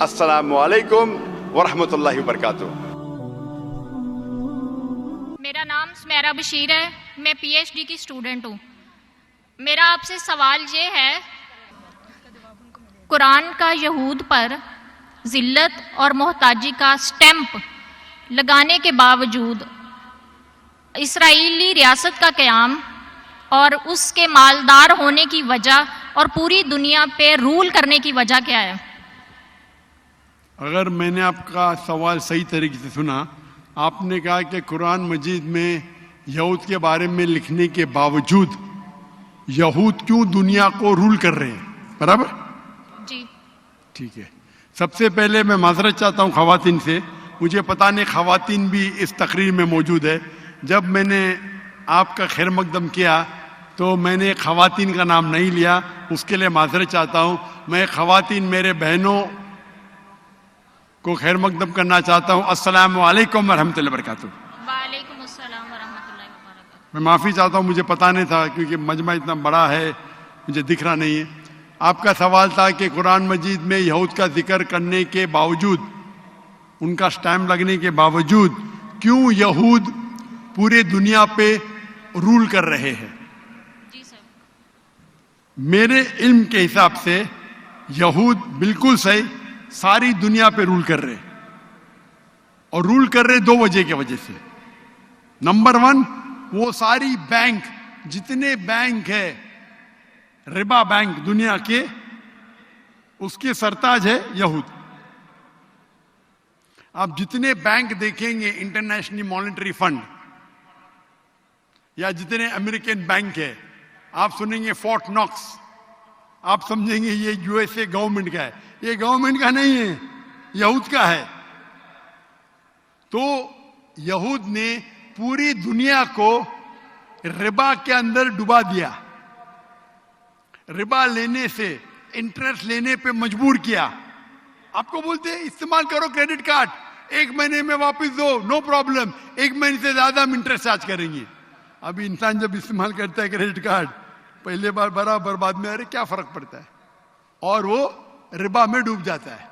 السلام علیکم ورحمۃ اللہ وبرکاتہ۔ میرا نام سمیرہ بشیر ہے، میں پی ایچ ڈی کی اسٹوڈنٹ ہوں۔ میرا آپ سے سوال یہ ہے، قرآن کا یہود پر ذلت اور محتاجی کا سٹیمپ لگانے کے باوجود اسرائیلی ریاست کا قیام اور اس کے مالدار ہونے کی وجہ اور پوری دنیا پہ رول کرنے کی وجہ کیا ہے؟ اگر میں نے آپ کا سوال صحیح طریقے سے سنا، آپ نے کہا کہ قرآن مجید میں یہود کے بارے میں لکھنے کے باوجود یہود کیوں دنیا کو رول کر رہے ہیں، برابر؟ جی ٹھیک ہے۔ سب سے پہلے میں معذرت چاہتا ہوں خواتین سے، مجھے پتہ نہیں خواتین بھی اس تقریر میں موجود ہے۔ جب میں نے آپ کا خیر مقدم کیا تو میں نے خواتین کا نام نہیں لیا، اس کے لیے معذرت چاہتا ہوں۔ میں خواتین میرے بہنوں کو خیر مقدم کرنا چاہتا ہوں۔ السلام علیکم ورحمۃ اللہ وبرکاتہ۔ وعلیکم السلام ورحمۃ اللہ وبرکاتہ۔ میں معافی چاہتا ہوں، مجھے پتہ نہیں تھا کیونکہ مجمع اتنا بڑا ہے، مجھے دکھ رہا نہیں ہے۔ آپ کا سوال تھا کہ قرآن مجید میں یہود کا ذکر کرنے کے باوجود، ان کا سٹیمپ لگنے کے باوجود کیوں یہود پورے دنیا پہ رول کر رہے ہیں۔ جی سر۔ میرے علم کے حساب سے یہود بالکل صحیح ساری دنیا پہ رول کر رہے، اور رول کر رہے دو وجہ کی وجہ سے۔ نمبر 1، وہ ساری بینک، جتنے بینک ہے ربا بینک دنیا کے، اس کے سرتاج ہے یہود۔ آپ جتنے بینک دیکھیں گے، انٹرنیشنل مانیٹری فنڈ یا جتنے امریکن بینک ہے، آپ سنیں گے فورٹ ناکس، آپ سمجھیں گے یہ یو ایس اے گورنمنٹ کا ہے۔ یہ گورنمنٹ کا نہیں ہے، یہود کا ہے۔ تو یہود نے پوری دنیا کو ربا کے اندر ڈبا دیا، ربا لینے سے، انٹرسٹ لینے پہ مجبور کیا۔ آپ کو بولتے ہیں استعمال کرو کریڈٹ کارڈ، 1 مہینے میں واپس دو، نو پرابلم، 1 مہینے سے زیادہ ہم انٹرسٹ چارج کریں گے۔ ابھی انسان جب استعمال کرتا ہے کریڈٹ کارڈ، پہلے بار برابر، بعد میں ارے کیا فرق پڑتا ہے، اور وہ ربا میں ڈوب جاتا ہے۔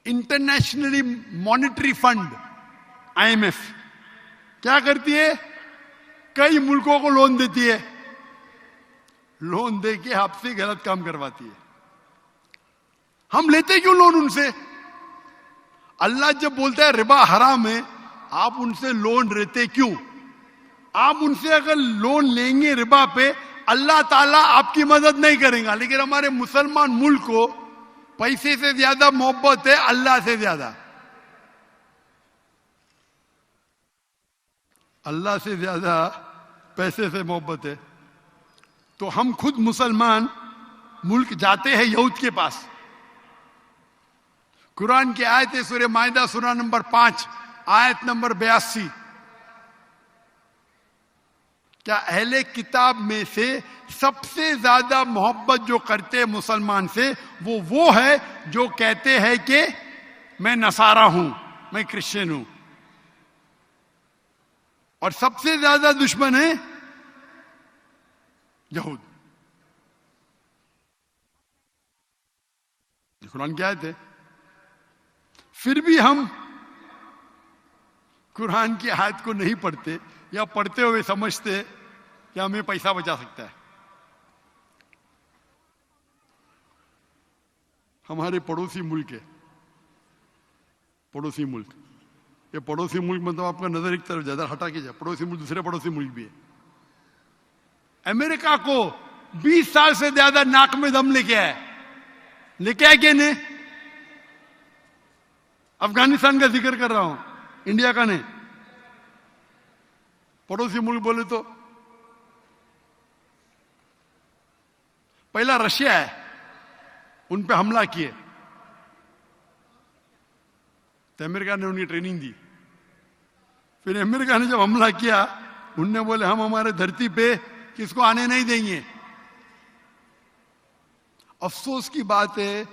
انٹرنیشنلی مانیٹری فنڈ IMF کیا کرتی ہے؟ کئی ملکوں کو لون دیتی ہے، لون دے کے آپ سے غلط کام کرواتی ہے۔ ہم لیتے کیوں لون ان سے؟ اللہ جب بولتا ہے ربا حرام ہے، آپ ان سے لون لیتے کیوں؟ آپ ان سے اگر لون لیں گے ربا پہ، اللہ تعالیٰ آپ کی مدد نہیں کرے گا۔ لیکن ہمارے مسلمان ملک کو پیسے سے زیادہ محبت ہے اللہ سے زیادہ، اللہ سے زیادہ پیسے سے محبت ہے۔ تو ہم خود مسلمان ملک جاتے ہیں یہود کے پاس۔ قرآن کی آیت ہے سورہ مائدہ سورہ نمبر 5 آیت نمبر 82۔ کیا اہل کتاب میں سے سب سے زیادہ محبت جو کرتے مسلمان سے وہ ہے جو کہتے ہیں کہ میں نصارہ ہوں، میں کرسچن ہوں، اور سب سے زیادہ دشمن ہے یہود۔ قرآن کی آیت ہے۔ پھر بھی ہم قرآن کی آیت کو نہیں پڑھتے، یا پڑھتے ہوئے سمجھتے کہ ہمیں پیسہ بچا سکتا ہے۔ ہمارے پڑوسی ملک ہے، پڑوسی ملک، یہ پڑوسی ملک مطلب آپ کا نظر ایک طرف زیادہ ہٹا کے جائے، پڑوسی ملک دوسرے پڑوسی ملک بھی ہے۔ امریکہ کو 20 سال سے زیادہ ناک میں دم لے کے آئے کہ نہیں؟ افغانستان کا ذکر کر رہا ہوں، انڈیا کا نہیں۔ پڑوسی ملک بولے تو پہلا رشیا ہے، ان پہ حملہ کیے تو امریکہ نے ان کی ٹریننگ دی۔ پھر امریکہ نے جب حملہ کیا، انہوں نے بولے ہم ہمارے دھرتی پہ کس کو آنے نہیں دیں گے۔ افسوس کی بات ہے،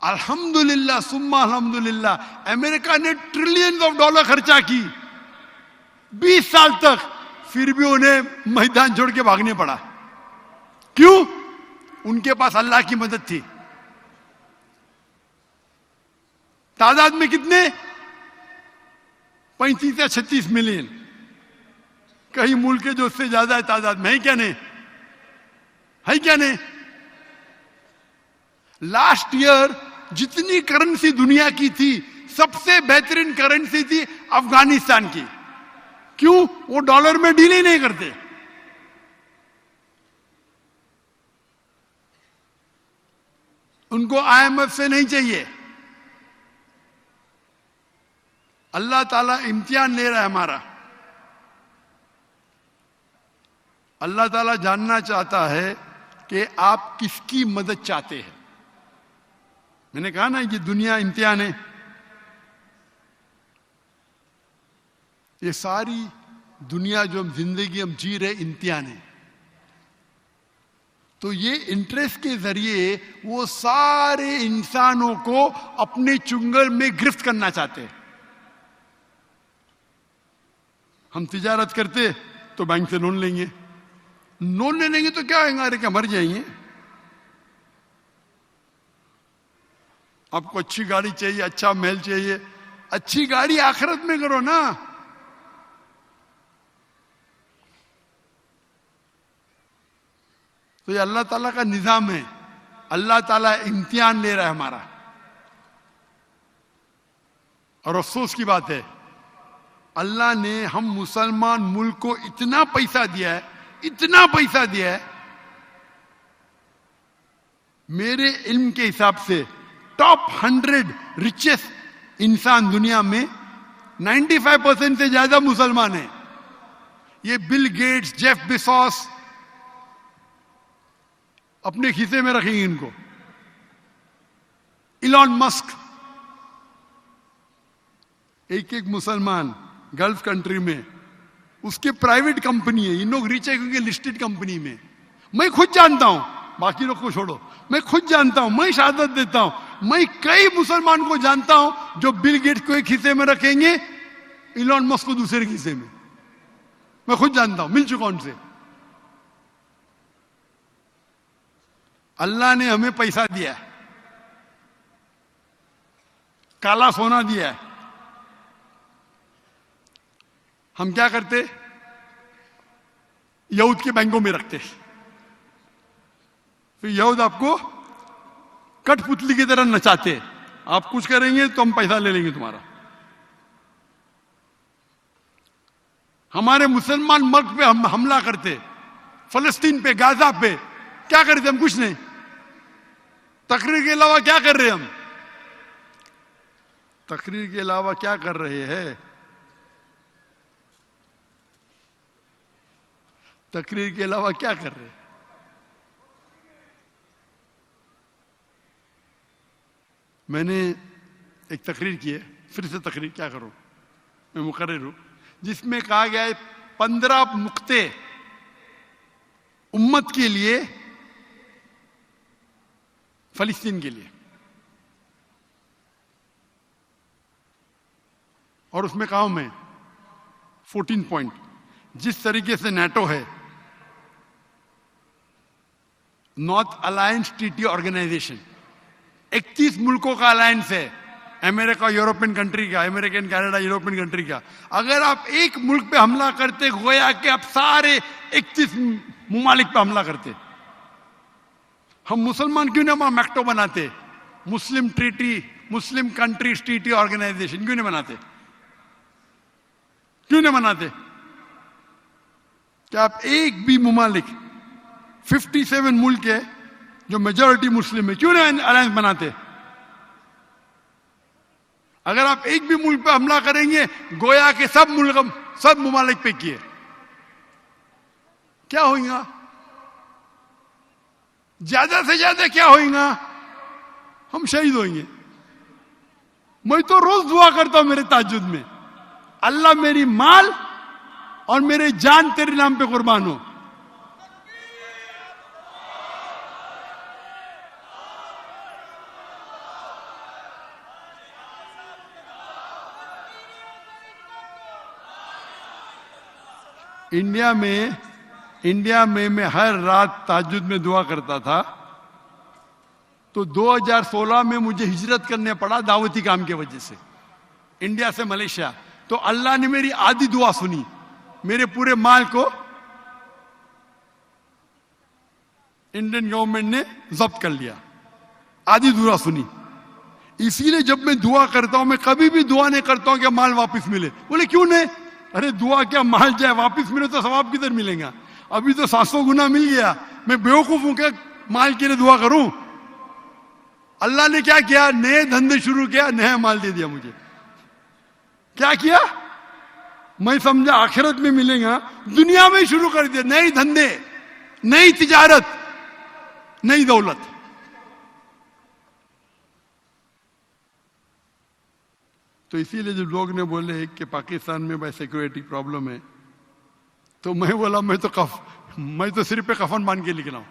الحمدللہ ثم الحمدللہ، امریکہ نے ٹریلینز آف ڈالر خرچہ کی 20 سال تک، پھر بھی انہیں میدان چھوڑ کے بھاگنے پڑا۔ کیوں؟ ان کے پاس اللہ کی مدد تھی۔ تعداد میں کتنے؟ 35 یا 36 ملین. کئی ملک کے جو اس سے زیادہ ہے تعداد میں. ہے کیا نہیں؟ ہے کیا نہیں؟ لاسٹ ایئر جتنی کرنسی دنیا کی تھی سب سے بہترین کرنسی تھی افغانستان کی. کیوں؟ وہ ڈالر میں ڈیل ہی نہیں کرتے. ان کو IMF سے نہیں چاہیے. اللہ تعالیٰ امتحان لے رہا ہے ہمارا. اللہ تعالیٰ جاننا چاہتا ہے کہ آپ کس کی مدد چاہتے ہیں. میں نے کہا نا یہ دنیا امتحان ہے. یہ ساری دنیا جو ہم زندگی ہم جی رہے امتحان ہے. تو یہ انٹرسٹ کے ذریعے وہ سارے انسانوں کو اپنے چنگل میں گرفت کرنا چاہتے ہیں. ہم تجارت کرتے تو بینک سے لون لیں گے. لون لے لیں گے تو کیا ہوئے گا؟ ارے کیا مر جائیں گے؟ آپ کو اچھی گاڑی چاہیے, اچھا محل چاہیے, اچھی گاڑی آخرت میں کرو نا. تو یہ اللہ تعالیٰ کا نظام ہے. اللہ تعالیٰ امتحان لے رہا ہے ہمارا. اور افسوس کی بات ہے اللہ نے ہم مسلمان ملک کو اتنا پیسہ دیا ہے, اتنا پیسہ دیا ہے. میرے علم کے حساب سے ٹاپ 100 ریچسٹ انسان دنیا میں 95% سے زیادہ مسلمان ہیں. یہ بل گیٹس, جیف بیسوس اپنے کھیسے میں رکھیں گے ان کو. ایلون مسک, ایک مسلمان گلف کنٹری میں اس کے پرائیویٹ کمپنی ہے. ان لوگ ریچ ہے کیونکہ لسٹڈ کمپنی میں. میں خود جانتا ہوں, باقی لوگ کو چھوڑو, میں خود جانتا ہوں, میں شہادت دیتا ہوں, میں کئی مسلمان کو جانتا ہوں جو بل گیٹس کو ایک حصے میں رکھیں گے, ایلون مسک کو دوسرے حصے میں. میں خود جانتا ہوں, مل چکا ان سے. اللہ نے ہمیں پیسہ دیا ہے, کالا سونا دیا ہے. ہم کیا کرتے؟ یہود کے بینکوں میں رکھتے. پھر یہود آپ کو کٹ پتلی کی طرح نچاتے. آپ کچھ کریں گے تو ہم پیسہ لے لیں گے تمہارا. ہمارے مسلمان ملک پہ ہم حملہ کرتے, فلسطین پہ, غزہ پہ. کیا کرتے ہم؟ کچھ نہیں. تقریر کے علاوہ کیا کر رہے ہم؟ تقریر کے علاوہ کیا کر رہے ہیں؟ تقریر کے علاوہ کیا کر رہے ہیں؟ میں نے ایک تقریر کی ہے, پھر سے تقریر کیا کروں, میں مقرر ہوں, جس میں کہا گیا ہے 15 نقطے امت کے لیے, فلسطین کے لیے. اور اس میں کہا ہوں میں 14 پوائنٹ. جس طریقے سے نیٹو ہے, نارتھ الائنس ٹریٹی آرگنائزیشن, 31 ملکوں کا الائنس ہے, امریکہ یورپین کنٹری کا, امریکن کینیڈا یورپین کنٹری کا. اگر آپ ایک ملک پہ حملہ کرتے گویا کہ آپ سارے 31 ممالک پہ حملہ کرتے. ہم مسلمان کیوں نہ میکٹو بناتے, Muslim treaty, Muslim countries treaty organization کیوں نہیں بناتے؟ کیوں نہیں بناتے؟ کہ آپ ایک بھی ممالک, 57 ملک ہے جو میجورٹی مسلم ہے, کیوں نہیں الائنس بناتے؟ اگر آپ ایک بھی ملک پہ حملہ کریں گے گویا کہ سب ممالک پہ کیے. کیا ہوئیں گا؟ زیادہ سے زیادہ کیا ہوئیں گا؟ ہم شہید ہوئیں گے. میں تو روز دعا کرتا ہوں میرے تہجد میں, اللہ میری مال اور میرے جان تیرے نام پہ قربان ہو. انڈیا میں میں ہر رات تہجد میں دعا کرتا تھا تو 2016 میں مجھے ہجرت کرنے پڑا دعوتی کام کی وجہ سے، انڈیا سے ملیشیا. تو اللہ نے میری آدھی دعا سنی، میرے پورے مال کو انڈین گورنمنٹ نے ضبط کر لیا، آدھی دعا سنی. اسی لیے جب میں دعا کرتا ہوں، میں کبھی بھی دعا نہیں کرتا ہوں کہ مال واپس ملے. بولے کیوں نہیں؟ ارے دعا کیا مال جائے واپس ملے تو ثواب کدھر ملے گا؟ ابھی تو 700 گنا مل گیا. میں بیوقوف ہوں کہ مال کے لیے دعا کروں؟ اللہ نے کیا کیا؟ نئے دھندے شروع کیا، نیا مال دے دیا مجھے. کیا کیا؟ میں سمجھا آخرت میں ملے گا، دنیا میں شروع کر دیا. نئے دھندے، نئی تجارت، نئی دولت. تو اسی لیے جب لوگ نے بولے کہ پاکستان میں بھائی سیکورٹی پرابلم ہے، تو میں بولا میں تو سر پہ کفن باندھ کے نکلا ہوں.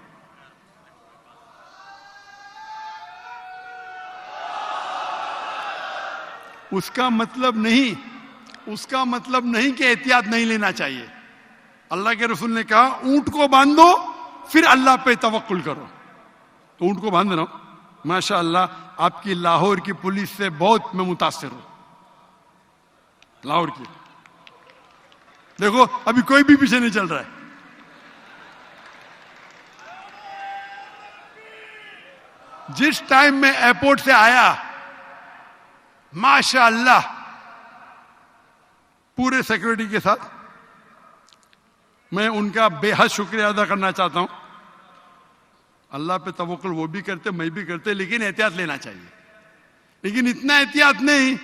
اس کا مطلب نہیں کہ احتیاط نہیں لینا چاہیے. اللہ کے رسول نے کہا اونٹ کو باندھو پھر اللہ پہ توکل کرو. تو اونٹ کو باندھ رہا ہوں. ماشاء اللہ آپ کی لاہور کی پولیس سے بہت میں متاثر ہوں. لاہور کی دیکھو ابھی کوئی بھی پیچھے نہیں چل رہا ہے. جس ٹائم میں ایئرپورٹ سے آیا ماشاء اللہ پورے سیکورٹی کے ساتھ، میں ان کا بے حد شکریہ ادا کرنا چاہتا ہوں. اللہ پہ توکل وہ بھی کرتے، میں بھی کرتے، لیکن احتیاط لینا چاہیے. لیکن اتنا احتیاط نہیں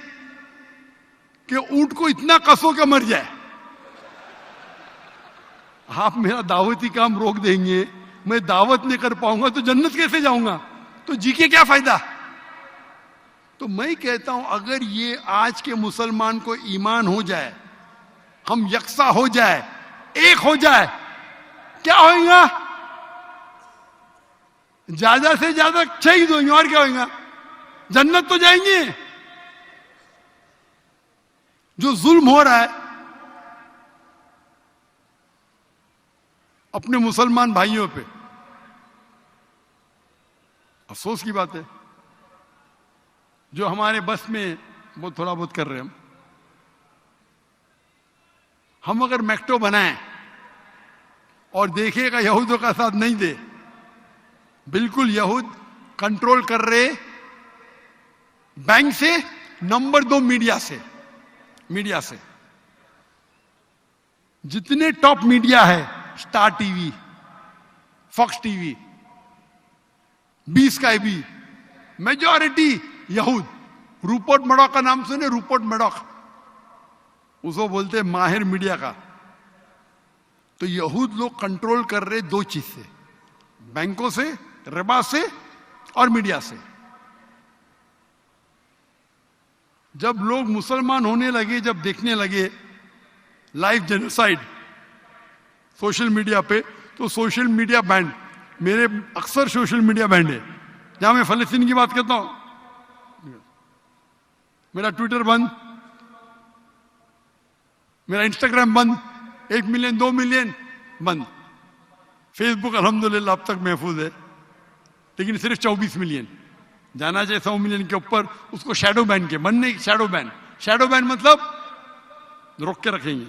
کہ اونٹ کو اتنا کسو کہ مر جائے. آپ میرا دعوتی کام روک دیں گے، میں دعوت نہیں کر پاؤں گا تو جنت کیسے جاؤں گا؟ تو جی کے کیا فائدہ؟ تو میں کہتا ہوں اگر یہ آج کے مسلمان کو ایمان ہو جائے، ہم یکساں ہو جائے، ایک ہو جائے، کیا ہوئے گا؟ زیادہ سے زیادہ شہید ہوئیں گے، اور کیا ہوئے گا؟ جنت تو جائیں گے. جو ظلم ہو رہا ہے اپنے مسلمان بھائیوں پہ، افسوس کی بات ہے. جو ہمارے بس میں وہ تھوڑا بہت کر رہے ہیں. ہم اگر میکٹو بنائیں اور دیکھے گا یہودوں کا ساتھ نہیں دے، بالکل یہود کنٹرول کر رہے بینک سے، نمبر 2 میڈیا سے. جتنے ٹاپ میڈیا ہے، star T V, Fox T V, 20 کا بھی، میجورٹی یہود. روپرٹ مرڈاک کا نام سنے؟ روپرٹ مرڈاک، اس کو بولتے ہیں ماہر میڈیا کا. تو یہود لوگ کنٹرول کر رہے 2 چیز سے، بینکوں سے، ربا سے، اور میڈیا سے. جب لوگ مسلمان ہونے لگے، جب دیکھنے لگے لائف جینوسائیڈ سوشل میڈیا پہ، تو سوشل میڈیا بینڈ. میرے اکثر سوشل میڈیا بینڈ ہے. جہاں میں فلسطین کی بات کرتا ہوں میرا ٹویٹر بند، میرا انسٹاگرام بند، 1 ملین 2 ملین بند. فیس بک الحمدللہ اب تک محفوظ ہے، لیکن صرف 24 ملین. جانا چاہیے 100 ملین کے اوپر. اس کو شیڈو بین کے بند نہیں، شیڈو بین مطلب روک کے رکھیں گے،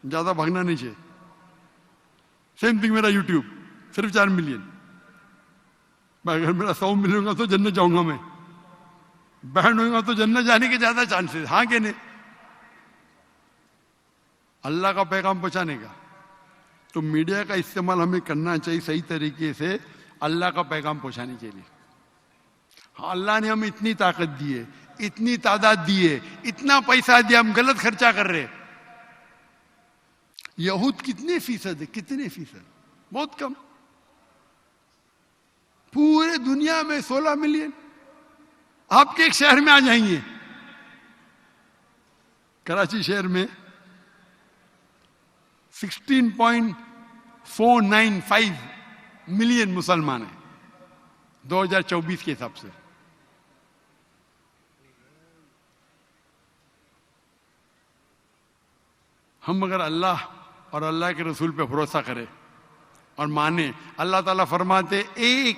زیادہ بھاگنا نہیں چاہیے. سیم تھنگ میرا یوٹیوب صرف 4 ملین. اگر میرا 100 ملین ہوگا تو جنت جاؤں گا. میں بینڈ ہوگا تو جنت جانے کے زیادہ چانسز. ہاں کہ نہیں؟ اللہ کا پیغام پہنچانے کا. تو میڈیا کا استعمال ہمیں کرنا چاہیے صحیح طریقے سے، اللہ کا پیغام پہنچانے کے لیے. ہاں اللہ نے ہمیں اتنی طاقت دی ہے، اتنی تعداد دی ہے، اتنا پیسہ دیا، ہم غلط خرچہ کر رہے. یہود کتنے فیصد ہے؟ کتنے فیصد؟ بہت کم. پورے دنیا میں 16 ملین. آپ کے ایک شہر میں آ جائیں گے، کراچی شہر میں 16.495 ملین مسلمان ہیں 2024 کے حساب سے. ہم اگر اللہ اور اللہ کے رسول پہ بھروسہ کرے اور مانے، اللہ تعالیٰ فرماتے ایک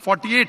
48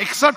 61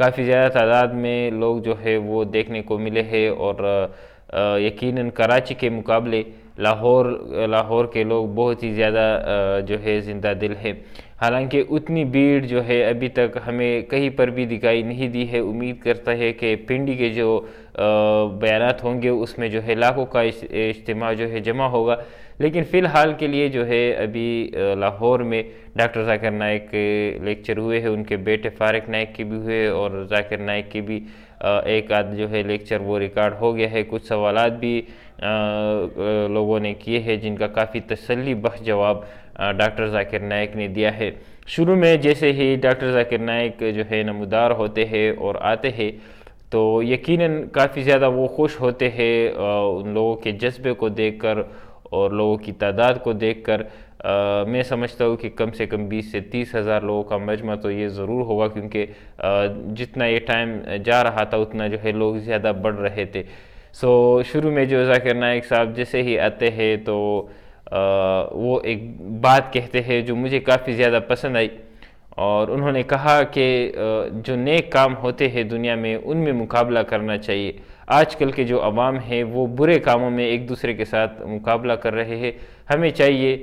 کافی زیادہ تعداد میں لوگ جو ہے وہ دیکھنے کو ملے ہیں، اور یقیناً کراچی کے مقابلے لاہور کے لوگ بہت ہی زیادہ جو ہے زندہ دل ہے۔ حالانکہ اتنی بھیڑ جو ہے ابھی تک ہمیں کہیں پر بھی دکھائی نہیں دی ہے۔ امید کرتا ہے کہ پنڈی کے جو بیانات ہوں گے اس میں جو ہے لاکھوں کا اجتماع جو ہے جمع ہوگا، لیکن فی الحال کے لیے جو ہے ابھی لاہور میں ڈاکٹر ذاکر نائک کے لیکچر ہوئے ہیں، ان کے بیٹے فارق نائک کے بھی ہوئے اور ذاکر نائک کے بھی ایک آدھ جو ہے لیکچر وہ ریکارڈ ہو گیا ہے۔ کچھ سوالات بھی لوگوں نے کیے ہیں جن کا کافی تسلی بخش جواب ڈاکٹر ذاکر نائک نے دیا ہے۔ شروع میں جیسے ہی ڈاکٹر ذاکر نائک جو ہے نمودار ہوتے ہیں اور آتے ہیں تو یقیناً کافی زیادہ وہ خوش ہوتے ہیں ان لوگوں کے جذبے کو دیکھ کر اور لوگوں کی تعداد کو دیکھ کر۔ میں سمجھتا ہوں کہ کم سے کم 20 سے 30 ہزار لوگوں کا مجمع تو یہ ضرور ہوگا، کیونکہ جتنا یہ ٹائم جا رہا تھا اتنا جو ہے لوگ زیادہ بڑھ رہے تھے۔ شروع میں جو ذاکر نائک صاحب جیسے ہی آتے ہیں تو وہ ایک بات کہتے ہیں جو مجھے کافی زیادہ پسند آئی، اور انہوں نے کہا کہ جو نیک کام ہوتے ہیں دنیا میں ان میں مقابلہ کرنا چاہیے۔ آج کل کے جو عوام ہیں وہ برے کاموں میں ایک دوسرے کے ساتھ مقابلہ کر رہے ہیں۔ ہمیں چاہیے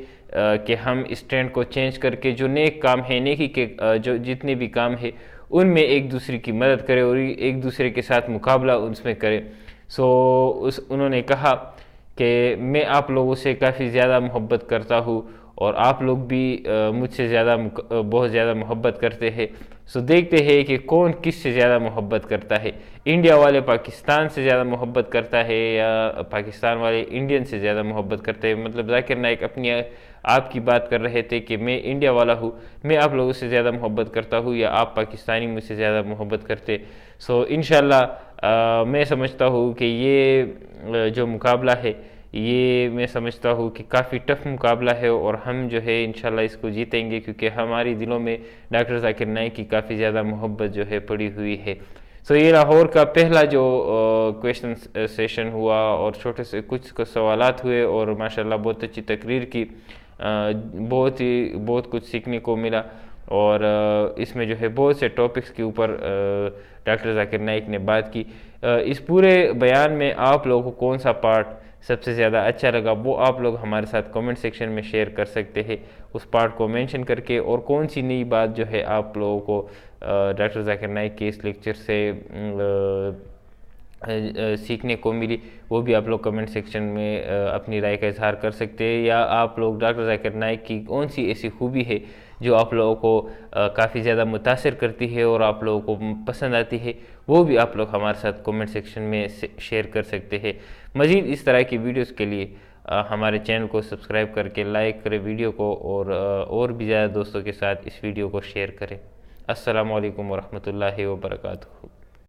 کہ ہم اس ٹرینڈ کو چینج کر کے جو نیک کام ہیں، نیکی کے جو جتنے بھی کام ہیں ان میں ایک دوسرے کی مدد کرے اور ایک دوسرے کے ساتھ مقابلہ اس میں کرے۔ انہوں نے کہا کہ میں آپ لوگوں سے کافی زیادہ محبت کرتا ہوں اور آپ لوگ بھی مجھ سے بہت زیادہ محبت کرتے ہیں۔ دیکھتے ہیں کہ کون کس سے زیادہ محبت کرتا ہے۔ انڈیا والے پاکستان سے زیادہ محبت کرتا ہے یا پاکستان والے انڈین سے زیادہ محبت کرتے ہیں۔ مطلب ذاکر نائک اپنی آپ کی بات کر رہے تھے کہ میں انڈیا والا ہوں، میں آپ لوگوں سے زیادہ محبت کرتا ہوں، یا آپ پاکستانی مجھ سے زیادہ محبت کرتے۔ انشاءاللہ میں سمجھتا ہوں کہ یہ جو مقابلہ ہے یہ میں سمجھتا ہوں کہ کافی ٹف مقابلہ ہے، اور ہم جو ہے انشاءاللہ اس کو جیتیں گے، کیونکہ ہماری دلوں میں ڈاکٹر ذاکر نائک کی کافی زیادہ محبت جو ہے پڑی ہوئی ہے۔ یہ لاہور کا پہلا جو کویشچن سیشن ہوا اور چھوٹے سے کچھ سوالات ہوئے، اور ماشاءاللہ بہت اچھی تقریر کی، بہت کچھ سیکھنے کو ملا، اور اس میں جو ہے بہت سے ٹاپکس کے اوپر ڈاکٹر ذاکر نائک نے بات کی۔ اس پورے بیان میں آپ لوگوں کو کون سا پارٹ سب سے زیادہ اچھا لگا وہ آپ لوگ ہمارے ساتھ کامنٹ سیکشن میں شیئر کر سکتے ہیں، اس پارٹ کو مینشن کر کے، اور کون سی نئی بات جو ہے آپ لوگوں کو ڈاکٹر ذاکر نائک کے اس لیکچر سے سیکھنے کو ملی، وہ بھی آپ لوگ کمنٹ سیکشن میں اپنی رائے کا اظہار کر سکتے ہیں، یا آپ لوگ ڈاکٹر ذاکر نائک کی کون سی ایسی خوبی ہے جو آپ لوگوں کو کافی زیادہ متاثر کرتی ہے اور آپ لوگوں کو پسند آتی ہے، وہ بھی آپ لوگ ہمارے ساتھ کمنٹ سیکشن میں شیئر کر سکتے ہیں۔ مزید اس طرح کی ویڈیوز کے لیے ہمارے چینل کو سبسکرائب کر کے لائک کریں ویڈیو کو، اور بھی زیادہ دوستوں کے ساتھ اس ویڈیو کو شیئر کریں۔ السلام علیکم ورحمۃ اللہ وبرکاتہ۔